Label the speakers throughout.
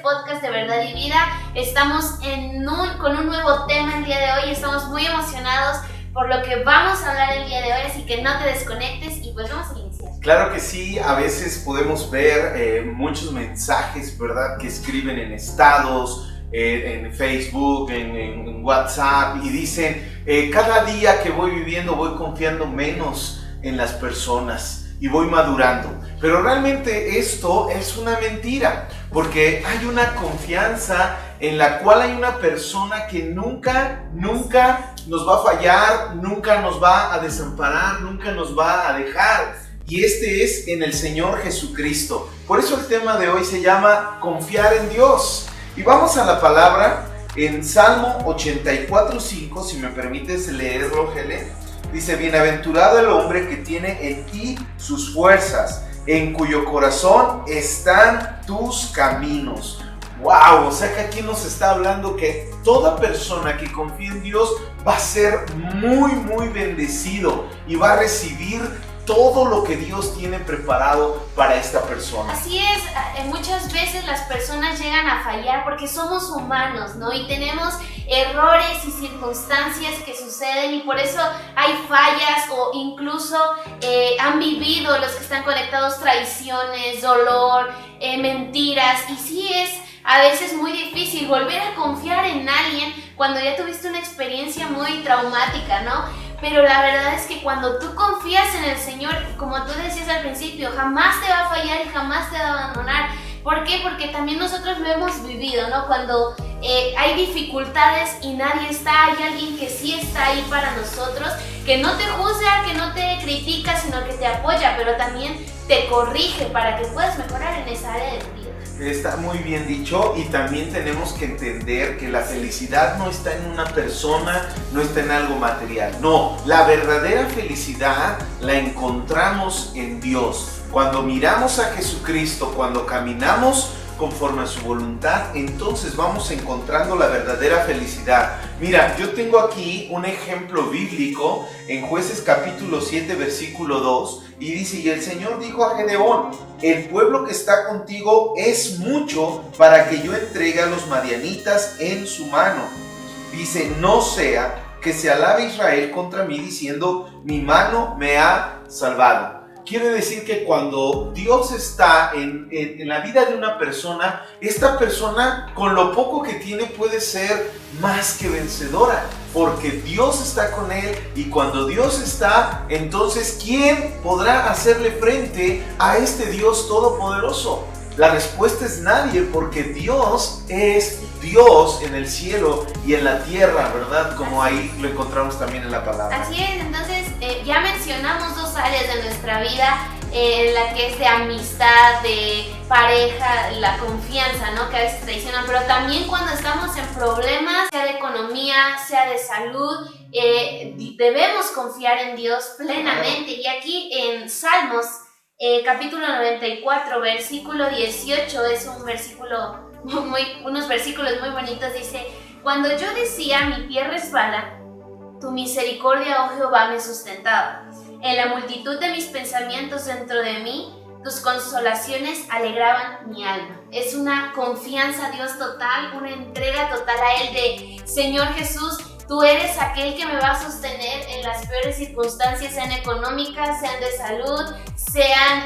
Speaker 1: podcast de Verdad y Vida. Estamos con un nuevo tema el día de hoy. Estamos muy emocionados por lo que vamos a hablar el día de hoy, así que no te desconectes y pues vamos a iniciar.
Speaker 2: Claro que sí, a veces podemos ver muchos mensajes, ¿verdad?, que escriben en estados, en Facebook, en WhatsApp, y dicen, cada día que voy viviendo voy confiando menos en las personas y voy madurando. Pero realmente esto es una mentira, porque hay una confianza en la cual hay una persona que nunca nos va a fallar, nunca nos va a desamparar, nunca nos va a dejar. Y este es en el Señor Jesucristo. Por eso el tema de hoy se llama confiar en Dios. Y vamos a la palabra en Salmo 84:5, si me permites leerlo, Helen. Dice, bienaventurado el hombre que tiene en ti sus fuerzas, en cuyo corazón están tus caminos. ¡Wow! O sea que aquí nos está hablando que toda persona que confía en Dios va a ser muy bendecido y va a recibir todo lo que Dios tiene preparado para esta persona.
Speaker 1: Así es, muchas veces las personas llegan a fallar porque somos humanos, ¿no? Y tenemos errores y circunstancias que suceden y por eso hay fallas o incluso han vivido los que están conectados traiciones, dolor, mentiras, y sí es a veces muy difícil volver a confiar en alguien cuando ya tuviste una experiencia muy traumática, ¿no? Pero la verdad es que cuando tú confías en el Señor, como tú decías al principio, jamás te va a fallar y jamás te va a abandonar. ¿Por qué? Porque también nosotros lo hemos vivido, ¿no? Cuando hay dificultades y nadie está, hay alguien que sí está ahí para nosotros, que no te juzga, que no te critica, sino que te apoya, pero también te corrige para que puedas mejorar en esa área de tu vida.
Speaker 2: Está muy bien dicho, y también tenemos que entender que la felicidad no está en una persona, no está en algo material. No, la verdadera felicidad la encontramos en Dios. Cuando miramos a Jesucristo, cuando caminamos conforme a su voluntad, entonces vamos encontrando la verdadera felicidad. Mira, yo tengo aquí un ejemplo bíblico en Jueces capítulo 7 versículo 2, y dice, y el Señor dijo a Gedeón, el pueblo que está contigo es mucho para que yo entregue a los madianitas en su mano. Dice, no sea que se alabe Israel contra mí diciendo, mi mano me ha salvado. Quiere decir que cuando Dios está en la vida de una persona, esta persona con lo poco que tiene puede ser más que vencedora, porque Dios está con él, y cuando Dios está, entonces ¿quién podrá hacerle frente a este Dios todopoderoso? La respuesta es nadie, porque Dios es Dios en el cielo y en la tierra, ¿verdad? Como ahí lo encontramos también en la palabra.
Speaker 1: Así es, entonces ya mencionamos dos áreas de nuestra vida, la que es de amistad, de pareja, la confianza, ¿no? Que a veces traiciona, pero también cuando estamos en problemas, sea de economía, sea de salud, debemos confiar en Dios plenamente. Y aquí en Salmos, capítulo 94, versículo 18, es un versículo unos versículos muy bonitos. Dice, cuando yo decía mi pie resbala, tu misericordia, oh Jehová, me sustentaba. En la multitud de mis pensamientos dentro de mí, tus consolaciones alegraban mi alma. Es una confianza a Dios total, una entrega total a Él de, Señor Jesús, tú eres aquel que me va a sostener en las peores circunstancias, sean económicas, sean de salud, sean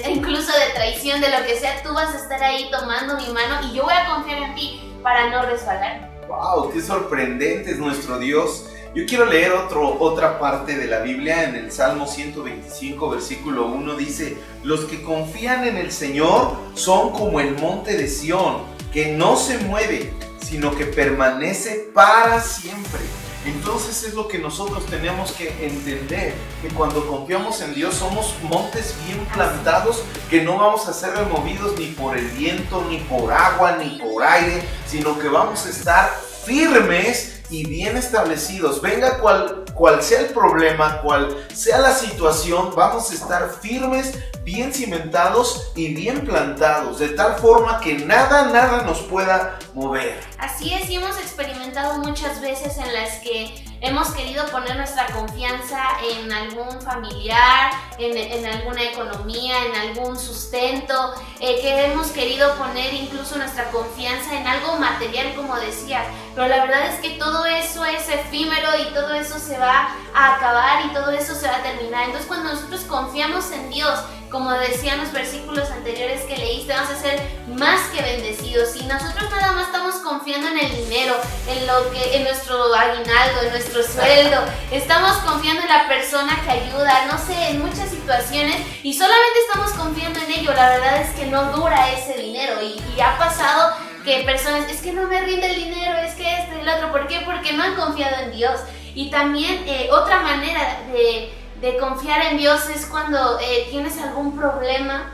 Speaker 1: incluso de traición, de lo que sea. Tú vas a estar ahí tomando mi mano y yo voy a confiar en ti para no resbalar.
Speaker 2: ¡Wow! ¡Qué sorprendente es nuestro Dios! Yo quiero leer otra parte de la Biblia. En el Salmo 125, versículo 1 dice, los que confían en el Señor son como el monte de Sión, que no se mueve, sino que permanece para siempre. Entonces es lo que nosotros tenemos que entender, que cuando confiamos en Dios somos montes bien plantados, que no vamos a ser removidos ni por el viento, ni por agua, ni por aire, sino que vamos a estar firmes y bien establecidos. Venga cual sea el problema, cual sea la situación, vamos a estar firmes, bien cimentados y bien plantados, de tal forma que nada nos pueda mover.
Speaker 1: Así es, y hemos experimentado muchas veces en las que hemos querido poner nuestra confianza en algún familiar, en alguna economía, en algún sustento, que hemos querido poner incluso nuestra confianza en algo material, como decías, pero la verdad es que todo eso es efímero y todo eso se va a acabar y todo eso se va a terminar. Entonces, cuando nosotros confiamos en Dios, como decían los versículos anteriores que leíste, vamos a ser más que bendecidos. Y nosotros nada más estamos confiando en el dinero, en nuestro aguinaldo, en nuestro sueldo, estamos confiando en la persona que ayuda, no sé, en muchas situaciones, y solamente estamos confiando en ello. La verdad es que no dura ese dinero, y ha pasado que personas, es que no me rinde el dinero, es que esto y el otro. ¿Por qué? Porque no han confiado en Dios. Y también otra manera de confiar en Dios es cuando tienes algún problema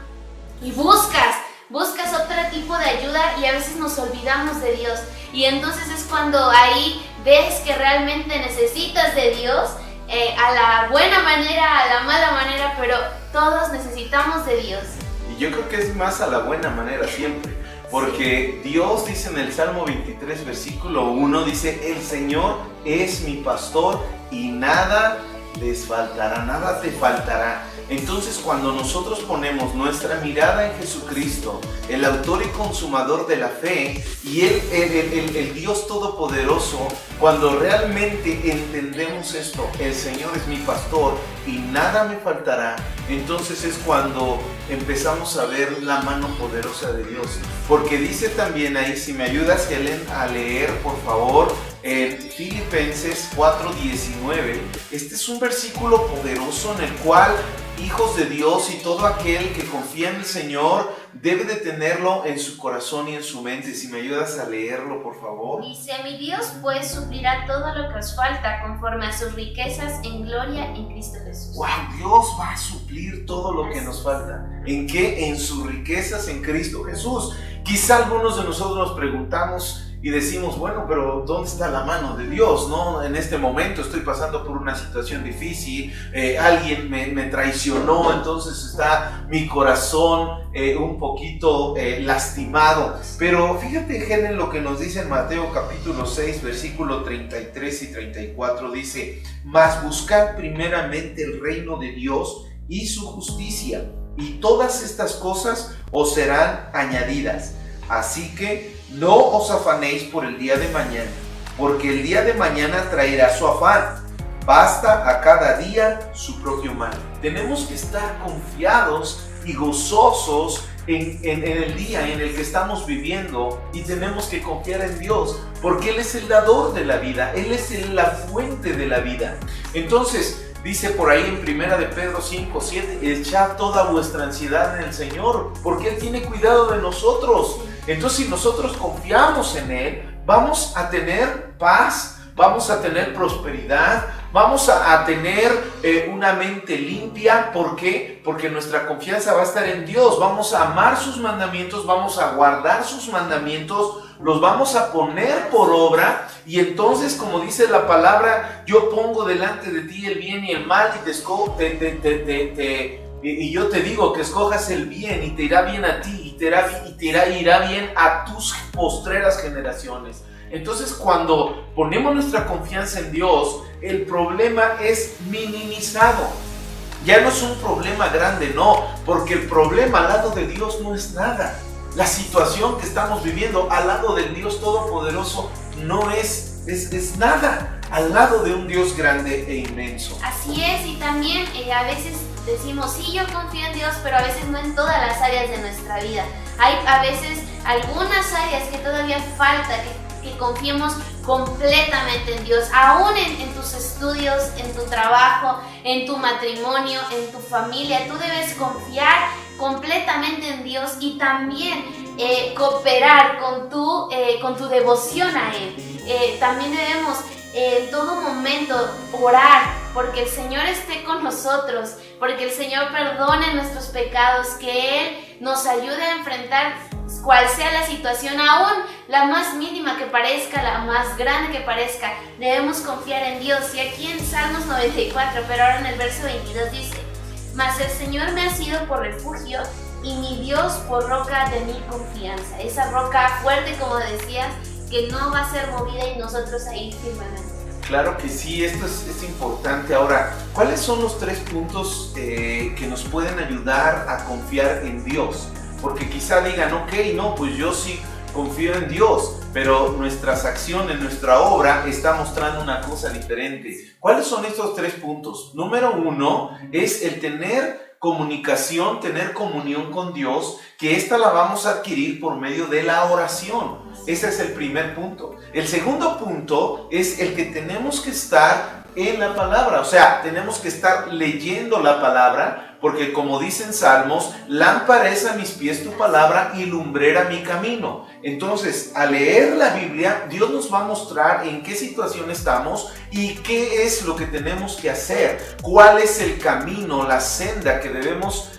Speaker 1: y buscas otro tipo de ayuda, y a veces nos olvidamos de Dios, y entonces es cuando ahí ves que realmente necesitas de Dios, a la buena manera, a la mala manera, pero todos necesitamos de Dios.
Speaker 2: Y yo creo que es más a la buena manera siempre, porque Dios dice en el Salmo 23 versículo 1, dice: el Señor es mi pastor y nada les faltará, nada te faltará. Entonces, cuando nosotros ponemos nuestra mirada en Jesucristo, el autor y consumador de la fe, y el Dios Todopoderoso, cuando realmente entendemos esto, el Señor es mi pastor y nada me faltará, entonces es cuando empezamos a ver la mano poderosa de Dios. Porque dice también ahí, si me ayudas, Helen, a leer, por favor, en Filipenses 4:19, este es un versículo poderoso en el cual hijos de Dios y todo aquel que confía en el Señor debe de tenerlo en su corazón y en su mente. Si me ayudas a leerlo, por favor.
Speaker 1: Dice: mi Dios pues suplirá todo lo que os falta conforme a sus riquezas en gloria en Cristo Jesús.
Speaker 2: ¡Wow! Dios va a suplir todo lo que nos falta. ¿En qué? En sus riquezas en Cristo Jesús. Quizá algunos de nosotros nos preguntamos y decimos: bueno, pero ¿dónde está la mano de Dios? ¿No? En este momento estoy pasando por una situación difícil, alguien me traicionó, entonces está mi corazón un poquito lastimado. Pero fíjate, Helen, lo que nos dice en Mateo capítulo 6, versículo 33 y 34, dice: mas buscad primeramente el reino de Dios y su justicia, y todas estas cosas os serán añadidas. Así que no os afanéis por el día de mañana, porque el día de mañana traerá su afán. Basta a cada día su propio mal. Tenemos que estar confiados y gozosos en el día en el que estamos viviendo, y tenemos que confiar en Dios, porque Él es el dador de la vida, Él es la fuente de la vida. Entonces, dice por ahí en 1 de Pedro 5:7, echad toda vuestra ansiedad en el Señor, porque Él tiene cuidado de nosotros. Entonces, si nosotros confiamos en Él, vamos a tener paz, vamos a tener prosperidad, vamos a tener una mente limpia. ¿Por qué? Porque nuestra confianza va a estar en Dios. Vamos a amar sus mandamientos, vamos a guardar sus mandamientos, los vamos a poner por obra, y entonces, como dice la palabra, yo pongo delante de ti el bien y el mal, y yo te digo que escojas el bien, y te irá bien a ti, irá bien a tus postreras generaciones. Entonces, cuando ponemos nuestra confianza en Dios, el problema es minimizado. Ya no es un problema grande, no, porque el problema al lado de Dios no es nada. La situación que estamos viviendo al lado del Dios Todopoderoso no es nada al lado de un Dios grande e inmenso.
Speaker 1: Así es, y también a veces decimos: sí, yo confío en Dios, pero a veces no en todas las áreas de nuestra vida. Hay a veces algunas áreas que todavía falta que confiemos completamente en Dios, aún en tus estudios, en tu trabajo, en tu matrimonio, en tu familia. Tú debes confiar completamente en Dios, y también cooperar con tu devoción a Él. También debemos en todo momento orar porque el Señor esté con nosotros, porque el Señor perdone nuestros pecados, que Él nos ayude a enfrentar cual sea la situación, aún la más mínima que parezca, la más grande que parezca. Debemos confiar en Dios. Y aquí en Salmos 94, pero ahora en el verso 22 dice: mas el Señor me ha sido por refugio y mi Dios por roca de mi confianza. Esa roca fuerte, como decías, que no va a ser movida, y nosotros ahí firmemente.
Speaker 2: Claro que sí, esto es importante. Ahora, ¿cuáles son los 3 puntos que nos pueden ayudar a confiar en Dios? Porque quizá digan, ok, no, pues yo sí confío en Dios, pero nuestras acciones, nuestra obra está mostrando una cosa diferente. ¿Cuáles son estos 3 puntos? Número 1 es el tener comunicación, tener comunión con Dios, que esta la vamos a adquirir por medio de la oración. Ese es el primer punto. El segundo punto es el que tenemos que estar en la palabra, o sea, tenemos que estar leyendo la palabra, porque como dicen Salmos, lámpara es a mis pies tu palabra y lumbrera mi camino. Entonces, al leer la Biblia, Dios nos va a mostrar en qué situación estamos y qué es lo que tenemos que hacer, cuál es el camino, la senda que debemos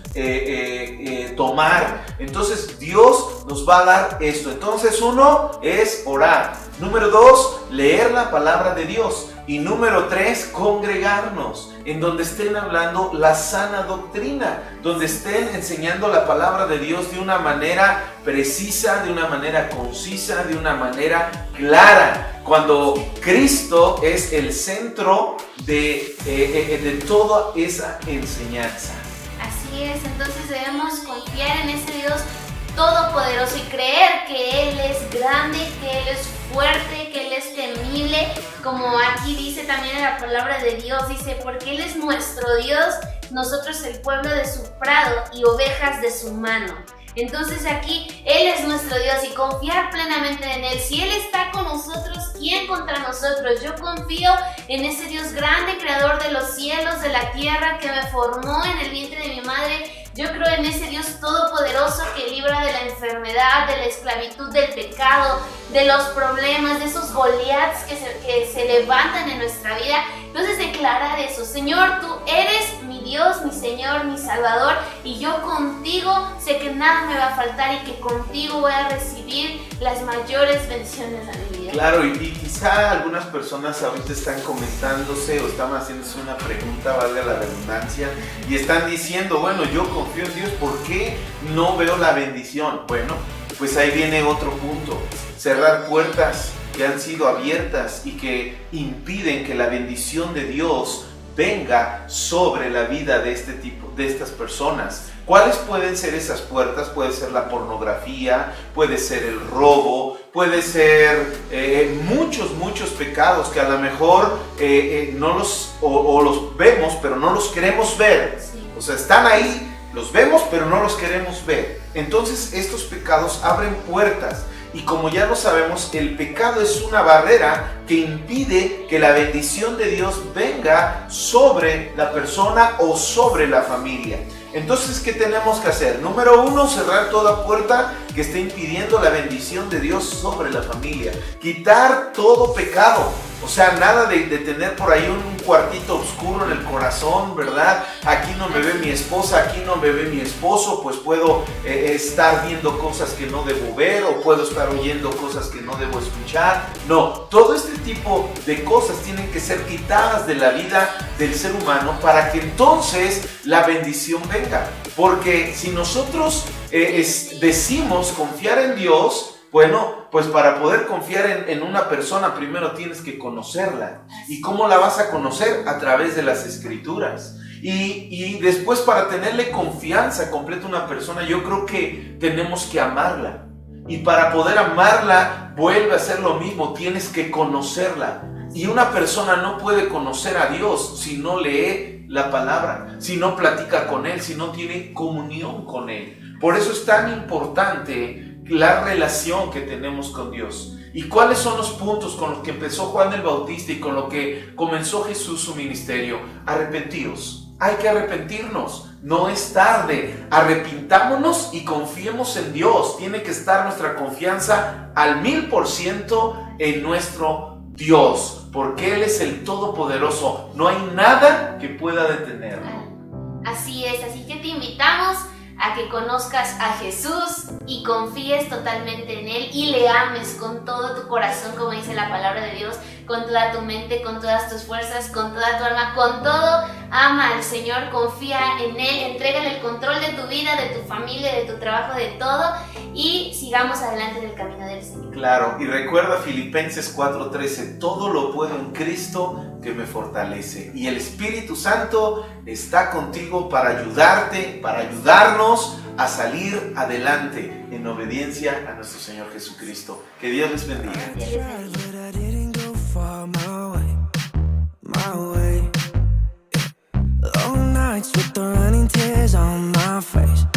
Speaker 2: tomar. Entonces Dios nos va a dar esto. Entonces 1 es orar, número 2 leer la palabra de Dios y número 3 congregarnos en donde estén hablando la sana doctrina, donde estén enseñando la palabra de Dios de una manera precisa, de una manera concisa, de una manera clara, cuando Cristo es el centro de toda esa enseñanza.
Speaker 1: Así es, entonces debemos confiar en ese Dios todopoderoso y creer que Él es grande, que Él es fuerte, que Él es temible, como aquí dice también en la palabra de Dios, dice, porque Él es nuestro Dios, nosotros el pueblo de su prado y ovejas de su mano. Entonces aquí Él es nuestro Dios y confiar plenamente en Él. Si Él está con nosotros, ¿quién contra nosotros? Yo confío en ese Dios grande, creador de los cielos, de la tierra, que me formó en el vientre de mi madre. Yo creo en ese Dios todopoderoso que libra de la enfermedad, de la esclavitud, del pecado, de los problemas, de esos Goliaths que se levantan en nuestra vida. Entonces declarar eso, Señor, tú eres mi Dios, mi Señor, mi Salvador, y yo contigo sé que nada me va a faltar y que contigo voy a recibir las mayores bendiciones de mi vida.
Speaker 2: Claro, y quizá algunas personas ahorita están comentándose o están haciéndose una pregunta, valga la redundancia, y están diciendo, bueno, yo confío en Dios, ¿por qué no veo la bendición? Bueno, pues ahí viene otro punto, cerrar puertas que han sido abiertas y que impiden que la bendición de Dios venga sobre la vida de este tipo, de estas personas. ¿Cuáles pueden ser esas puertas? Puede ser la pornografía, puede ser el robo, puede ser muchos pecados que a lo mejor no los vemos, pero no los queremos ver.
Speaker 1: Sí.
Speaker 2: O sea, están ahí, los vemos, pero no los queremos ver. Entonces estos pecados abren puertas. Y como ya lo sabemos, el pecado es una barrera que impide que la bendición de Dios venga sobre la persona o sobre la familia. Entonces, ¿qué tenemos que hacer? Número 1, cerrar toda puerta que esté impidiendo la bendición de Dios sobre la familia. Quitar todo pecado. O sea, nada de tener por ahí un cuartito oscuro en el corazón, ¿verdad? Aquí no me ve mi esposa, aquí no me ve mi esposo, pues puedo estar viendo cosas que no debo ver o puedo estar oyendo cosas que no debo escuchar. No, todo este tipo de cosas tienen que ser quitadas de la vida del ser humano para que entonces la bendición venga. Porque si nosotros decimos confiar en Dios, bueno, pues para poder confiar en una persona primero tienes que conocerla. ¿Y cómo la vas a conocer? A través de las Escrituras. Y después, para tenerle confianza completa a una persona, yo creo que tenemos que amarla. Y para poder amarla, vuelve a ser lo mismo, tienes que conocerla. Y una persona no puede conocer a Dios si no lee la palabra, si no platica con Él, si no tiene comunión con Él. Por eso es tan importante la relación que tenemos con Dios. ¿Y cuáles son los puntos con los que empezó Juan el Bautista y con lo que comenzó Jesús su ministerio? Arrepentiros. Hay que arrepentirnos. No es tarde. Arrepintámonos y confiemos en Dios. Tiene que estar nuestra confianza al 1000% en nuestro Dios, porque Él es el Todopoderoso. No hay nada que pueda detenerlo.
Speaker 1: Así es, así que te invitamos a que conozcas a Jesús y confíes totalmente en Él y le ames con todo tu corazón, como dice la palabra de Dios, con toda tu mente, con todas tus fuerzas, con toda tu alma, con todo. Ama al Señor, confía en Él, entrégale el control de tu vida, de tu familia, de tu trabajo, de todo, y sigamos adelante en el camino de del Señor.
Speaker 2: Claro, y recuerda Filipenses 4:13, todo lo puedo en Cristo que me fortalece. Y el Espíritu Santo está contigo para ayudarte, para ayudarnos a salir adelante en obediencia a nuestro Señor Jesucristo. Que Dios les bendiga.
Speaker 3: Long nights with the running tears on my face.